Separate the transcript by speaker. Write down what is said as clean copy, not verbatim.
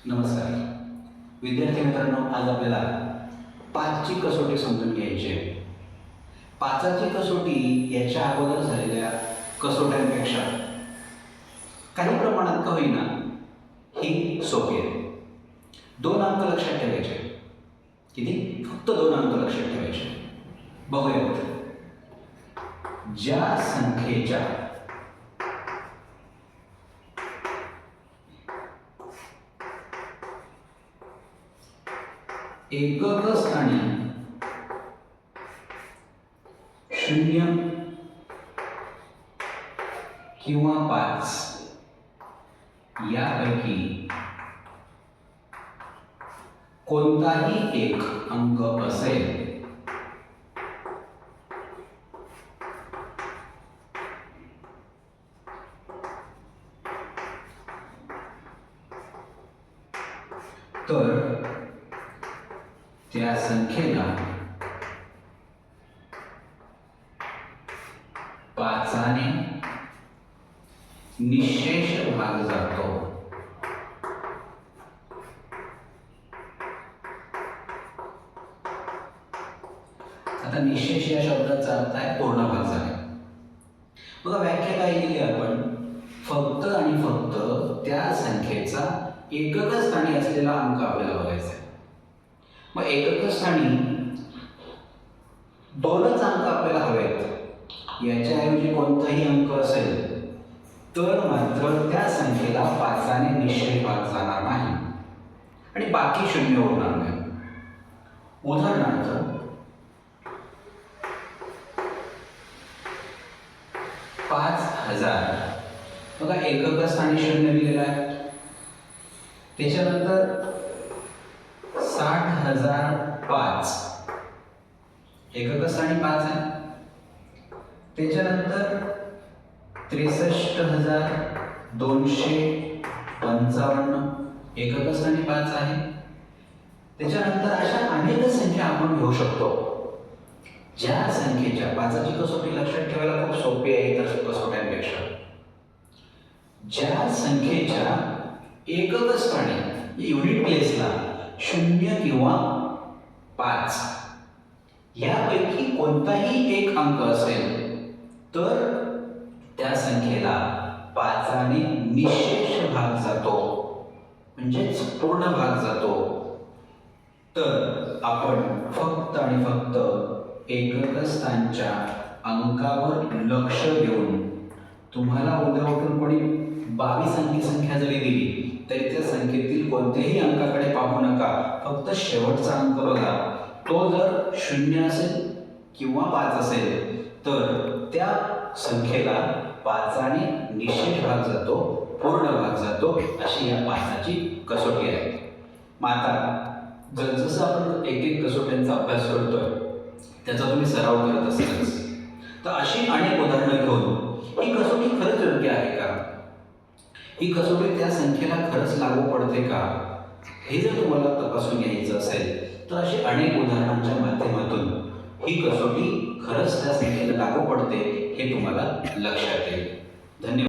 Speaker 1: नमस्कार विद्यार्थी मित्रांनो, आज आपल्याला 5ची कसोटी समजून घ्यायची आहे. 5ची कसोटी याच्या अगोदर झालेल्या कसोट्यांपेक्षा काही प्रमाणात का होईना ही सोपी आहे. 2 अंक लक्षात ठेवायचे. किती? फक्त 2 अंक लक्षात ठेवायचे. बघूयात. ज्या संख्येच्या एकक स्थानी 0 किंवा 5 यापैकी कोणताही एक अंक असेल तर त्या संख्येला 5ने निःशेष भाग जातो. आता निःशेष या शब्दाचा अर्थ आहे पूर्ण भाग जाणे. बघा, व्याख्या काय केली आपण? फक्त आणि फक्त त्या संख्येचा एकक स्थानी असलेला अंक आपल्याला बघायचा आहे. मग एकक स्थानी 2च अंक आपल्याला हवेत. याच्याऐवजी कोणताही अंक असेल तर मात्र त्या संख्येला 5ने निश्चय भाग जाणार नाही आणि बाकी 0 होणार नाही. उदाहरणार्थ 5000. बघा, एकक स्थानी 0 लिहिलेला आहे. त्याच्यानंतर 60,005 एकक स्थानी 5 आहे. त्याच्यानंतर 63,255 एकक स्थानी 5 आहे. त्याच्यानंतर अशा अनेक संख्या आपण घेऊ शकतो ज्या संख्येच्या 5ची कसोटी लक्षात ठेवायला खूप सोपी आहे इतर कसोट्यांपेक्षा. ज्या संख्येच्या एकक स्थानी युनिट प्लेसला 0 किंवा 5 यापैकी कोणताही एक अंक असेल तर त्या संख्येला 5ने निःशेष भाग जातो, म्हणजेच पूर्ण भाग जातो. तर आपण फक्त आणि फक्त एकक स्थानच्या अंकावर लक्ष देऊन, तुम्हाला उद्या उठून कोणी 22 अंकी संख्या जरी दिली तरी त्या संख्येतील कोणत्याही अंकाकडे पाहू नका. फक्त शेवटचा अंक बघा. तो जर 0 असेल किंवा 5 असेल तर त्या संख्येला 5ने निःशेष भाग जातो, पूर्ण भाग जातो. अशी या 5ची कसोटी आहे. मग आता जसजसं आपण एक कसोट्यांचा अभ्यास करतोय त्याचा तुम्ही सराव करत असालच, तर अशी अनेक उदाहरणं घेऊन ही कसोटी खरंच योग्य आहे का, ही कसोटी त्या संख्येला खरंच लागू पडते का, हे जर तुम्हाला तपासून घ्यायचं असेल तर अशी अनेक उदाहरणांच्या माध्यमातून ही कसोटी खरंच त्या संख्येला लागू पडते हे तुम्हाला लक्षात येईल. धन्यवाद.